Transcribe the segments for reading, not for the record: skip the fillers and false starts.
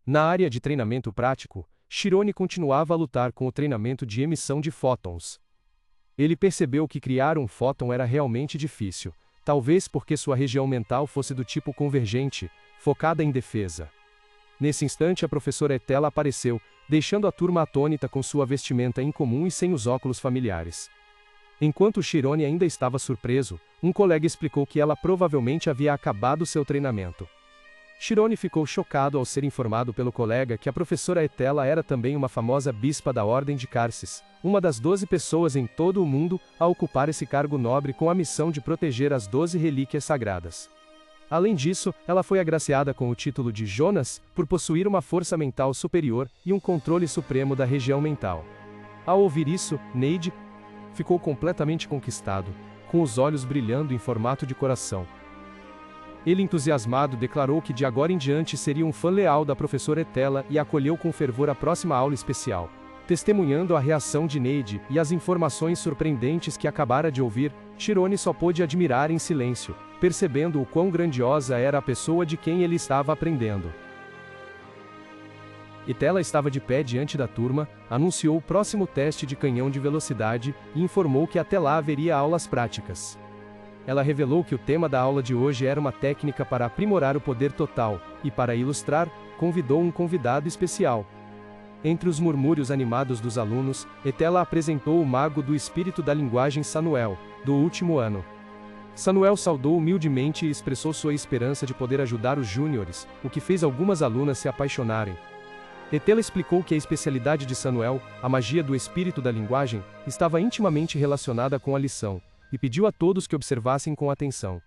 Na área de treinamento prático, Shirone continuava a lutar com o treinamento de emissão de fótons. Ele percebeu que criar um fóton era realmente difícil, talvez porque sua região mental fosse do tipo convergente, focada em defesa. Nesse instante a professora Etela apareceu, deixando a turma atônita com sua vestimenta incomum e sem os óculos familiares. Enquanto Shirone ainda estava surpreso, um colega explicou que ela provavelmente havia acabado seu treinamento. Shirone ficou chocado ao ser informado pelo colega que a professora Etela era também uma famosa bispa da Ordem de Carsis, uma das 12 pessoas em todo o mundo a ocupar esse cargo nobre com a missão de proteger as 12 relíquias sagradas. Além disso, ela foi agraciada com o título de Jonas, por possuir uma força mental superior e um controle supremo da região mental. Ao ouvir isso, Neide ficou completamente conquistado, com os olhos brilhando em formato de coração. Ele, entusiasmado, declarou que de agora em diante seria um fã leal da professora Etela e acolheu com fervor a próxima aula especial. Testemunhando a reação de Neide e as informações surpreendentes que acabara de ouvir, Shirone só pôde admirar em silêncio, percebendo o quão grandiosa era a pessoa de quem ele estava aprendendo. Etela estava de pé diante da turma, anunciou o próximo teste de canhão de velocidade e informou que até lá haveria aulas práticas. Ela revelou que o tema da aula de hoje era uma técnica para aprimorar o poder total, e para ilustrar, convidou um convidado especial. Entre os murmúrios animados dos alunos, Etela apresentou o mago do espírito da linguagem Sanuel, do último ano. Sanuel saudou humildemente e expressou sua esperança de poder ajudar os júniores, o que fez algumas alunas se apaixonarem. Etela explicou que a especialidade de Sanuel, a magia do espírito da linguagem, estava intimamente relacionada com a lição, e pediu a todos que observassem com atenção.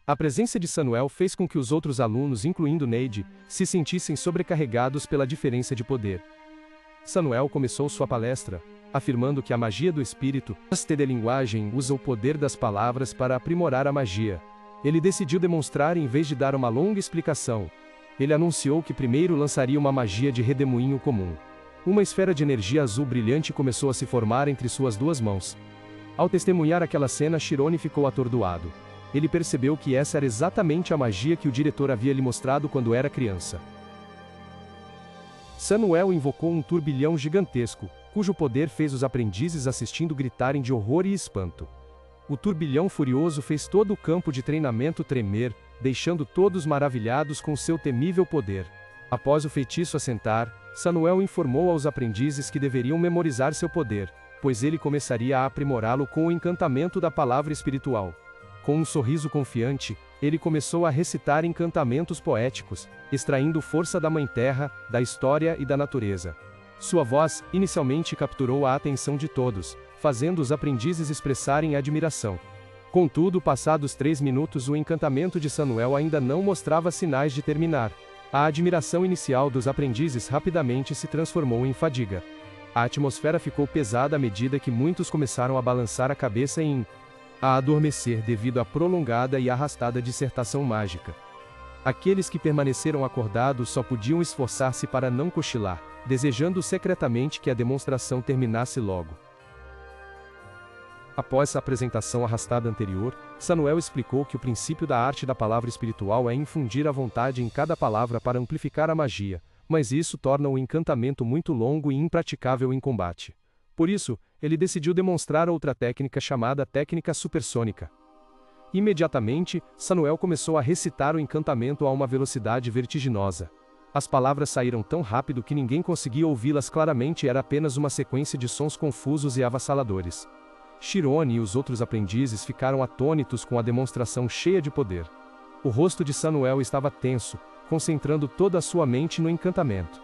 A presença de Sanuel fez com que os outros alunos, incluindo Neide, se sentissem sobrecarregados pela diferença de poder. Sanuel começou sua palestra, afirmando que a magia do espírito, de linguagem, usa o poder das palavras para aprimorar a magia. Ele decidiu demonstrar em vez de dar uma longa explicação. Ele anunciou que primeiro lançaria uma magia de redemoinho comum. Uma esfera de energia azul brilhante começou a se formar entre suas duas mãos. Ao testemunhar aquela cena, Shirone ficou atordoado. Ele percebeu que essa era exatamente a magia que o diretor havia lhe mostrado quando era criança. Sanuel invocou um turbilhão gigantesco, cujo poder fez os aprendizes assistindo gritarem de horror e espanto. O turbilhão furioso fez todo o campo de treinamento tremer, deixando todos maravilhados com seu temível poder. Após o feitiço assentar, Sanuel informou aos aprendizes que deveriam memorizar seu poder, pois ele começaria a aprimorá-lo com o encantamento da palavra espiritual. Com um sorriso confiante, ele começou a recitar encantamentos poéticos, extraindo força da Mãe Terra, da história e da natureza. Sua voz, inicialmente, capturou a atenção de todos, fazendo os aprendizes expressarem admiração. Contudo, passados 3 minutos, o encantamento de Sanuel ainda não mostrava sinais de terminar. A admiração inicial dos aprendizes rapidamente se transformou em fadiga. A atmosfera ficou pesada à medida que muitos começaram a balançar a cabeça e a adormecer devido à prolongada e arrastada dissertação mágica. Aqueles que permaneceram acordados só podiam esforçar-se para não cochilar, desejando secretamente que a demonstração terminasse logo. Após a apresentação arrastada anterior, Sanuel explicou que o princípio da arte da palavra espiritual é infundir a vontade em cada palavra para amplificar a magia, mas isso torna o encantamento muito longo e impraticável em combate. Por isso, ele decidiu demonstrar outra técnica chamada técnica supersônica. Imediatamente, Sanuel começou a recitar o encantamento a uma velocidade vertiginosa. As palavras saíram tão rápido que ninguém conseguia ouvi-las claramente e era apenas uma sequência de sons confusos e avassaladores. Shirone e os outros aprendizes ficaram atônitos com a demonstração cheia de poder. O rosto de Sanuel estava tenso, concentrando toda a sua mente no encantamento.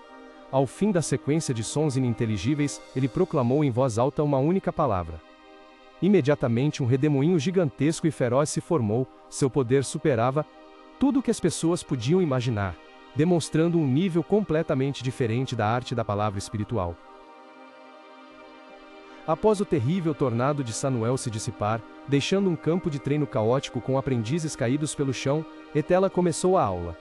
Ao fim da sequência de sons ininteligíveis, ele proclamou em voz alta uma única palavra. Imediatamente um redemoinho gigantesco e feroz se formou, seu poder superava tudo o que as pessoas podiam imaginar, demonstrando um nível completamente diferente da arte da palavra espiritual. Após o terrível tornado de Sanuel se dissipar, deixando um campo de treino caótico com aprendizes caídos pelo chão, Etela começou a aula.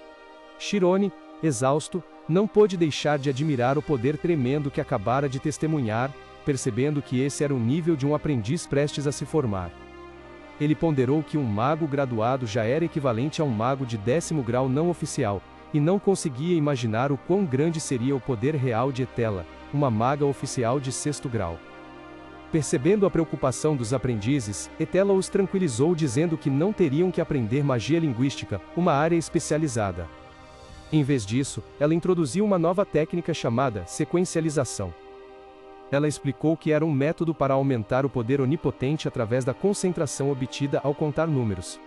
Shirone, exausto, não pôde deixar de admirar o poder tremendo que acabara de testemunhar, percebendo que esse era o nível de um aprendiz prestes a se formar. Ele ponderou que um mago graduado já era equivalente a um mago de 10º grau não oficial, e não conseguia imaginar o quão grande seria o poder real de Etela, uma maga oficial de 6º grau. Percebendo a preocupação dos aprendizes, Etela os tranquilizou dizendo que não teriam que aprender magia linguística, uma área especializada. Em vez disso, ela introduziu uma nova técnica chamada sequencialização. Ela explicou que era um método para aumentar o poder onipotente através da concentração obtida ao contar números.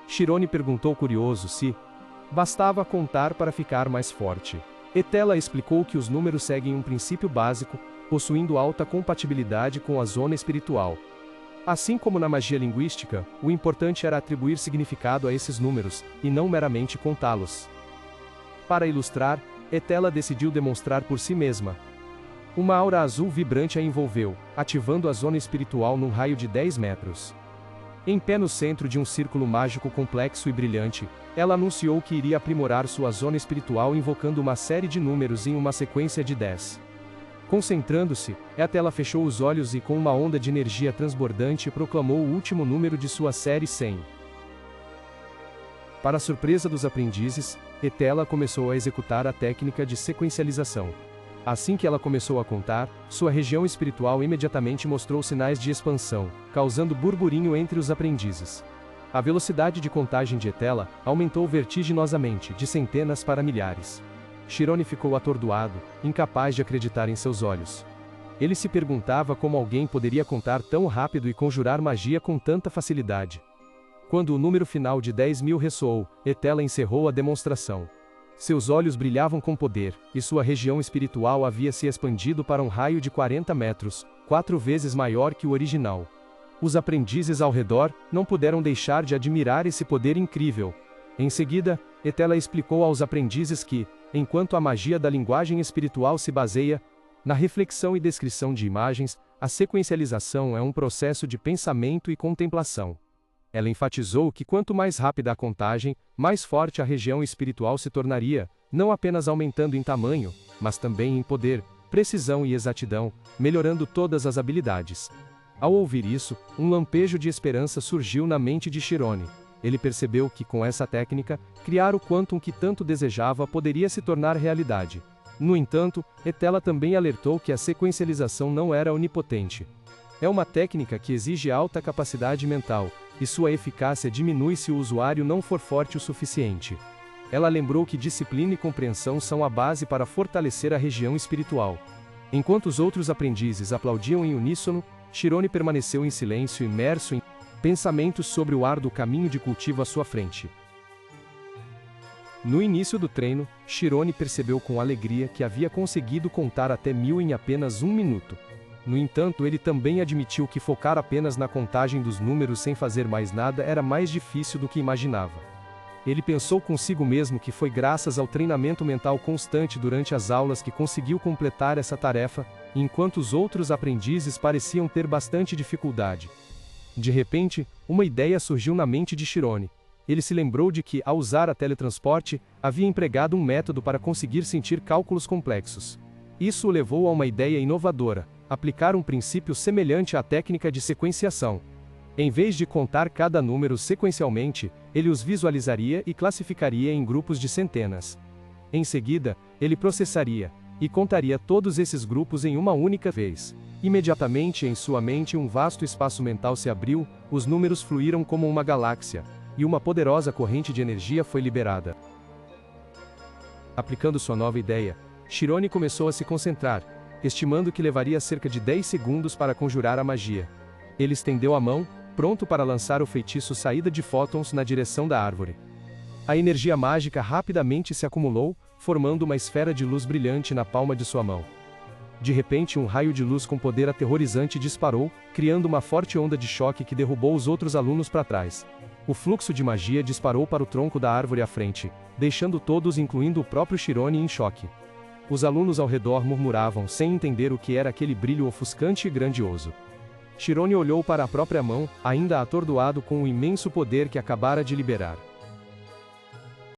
Chirone perguntou curioso se bastava contar para ficar mais forte. Etela explicou que os números seguem um princípio básico, possuindo alta compatibilidade com a zona espiritual. Assim como na magia linguística, o importante era atribuir significado a esses números, e não meramente contá-los. Para ilustrar, Etela decidiu demonstrar por si mesma. Uma aura azul vibrante a envolveu, ativando a zona espiritual num raio de 10 metros. Em pé no centro de um círculo mágico complexo e brilhante, ela anunciou que iria aprimorar sua zona espiritual invocando uma série de números em uma sequência de 10. Concentrando-se, Etela fechou os olhos e com uma onda de energia transbordante proclamou o último número de sua série 100. Para a surpresa dos aprendizes, Etela começou a executar a técnica de sequencialização. Assim que ela começou a contar, sua região espiritual imediatamente mostrou sinais de expansão, causando burburinho entre os aprendizes. A velocidade de contagem de Etela aumentou vertiginosamente, de centenas para milhares. Chirone ficou atordoado, incapaz de acreditar em seus olhos. Ele se perguntava como alguém poderia contar tão rápido e conjurar magia com tanta facilidade. Quando o número final de 10.000 ressoou, Etela encerrou a demonstração. Seus olhos brilhavam com poder, e sua região espiritual havia se expandido para um raio de 40 metros, 4 vezes maior que o original. Os aprendizes ao redor não puderam deixar de admirar esse poder incrível. Em seguida, Etela explicou aos aprendizes que, enquanto a magia da linguagem espiritual se baseia na reflexão e descrição de imagens, a sequencialização é um processo de pensamento e contemplação. Ela enfatizou que quanto mais rápida a contagem, mais forte a região espiritual se tornaria, não apenas aumentando em tamanho, mas também em poder, precisão e exatidão, melhorando todas as habilidades. Ao ouvir isso, um lampejo de esperança surgiu na mente de Chirone. Ele percebeu que com essa técnica, criar o quantum que tanto desejava poderia se tornar realidade. No entanto, Etela também alertou que a sequencialização não era onipotente. É uma técnica que exige alta capacidade mental, e sua eficácia diminui se o usuário não for forte o suficiente. Ela lembrou que disciplina e compreensão são a base para fortalecer a região espiritual. Enquanto os outros aprendizes aplaudiam em uníssono, Chirone permaneceu em silêncio, imerso em pensamentos sobre o árduo caminho de cultivo à sua frente. No início do treino, Chirone percebeu com alegria que havia conseguido contar até 1000 em apenas 1 minuto. No entanto, ele também admitiu que focar apenas na contagem dos números sem fazer mais nada era mais difícil do que imaginava. Ele pensou consigo mesmo que foi graças ao treinamento mental constante durante as aulas que conseguiu completar essa tarefa, enquanto os outros aprendizes pareciam ter bastante dificuldade. De repente, uma ideia surgiu na mente de Chirone. Ele se lembrou de que, ao usar a teletransporte, havia empregado um método para conseguir sentir cálculos complexos. Isso o levou a uma ideia inovadora: aplicar um princípio semelhante à técnica de sequenciação. Em vez de contar cada número sequencialmente, ele os visualizaria e classificaria em grupos de centenas. Em seguida, ele processaria e contaria todos esses grupos em uma única vez. Imediatamente em sua mente um vasto espaço mental se abriu, os números fluíram como uma galáxia, e uma poderosa corrente de energia foi liberada. Aplicando sua nova ideia, Chirone começou a se concentrar, estimando que levaria cerca de 10 segundos para conjurar a magia. Ele estendeu a mão, pronto para lançar o feitiço Saída de Fótons na direção da árvore. A energia mágica rapidamente se acumulou, formando uma esfera de luz brilhante na palma de sua mão. De repente um raio de luz com poder aterrorizante disparou, criando uma forte onda de choque que derrubou os outros alunos para trás. O fluxo de magia disparou para o tronco da árvore à frente, deixando todos, incluindo o próprio Chirone, em choque. Os alunos ao redor murmuravam sem entender o que era aquele brilho ofuscante e grandioso. Chirone olhou para a própria mão, ainda atordoado com o imenso poder que acabara de liberar.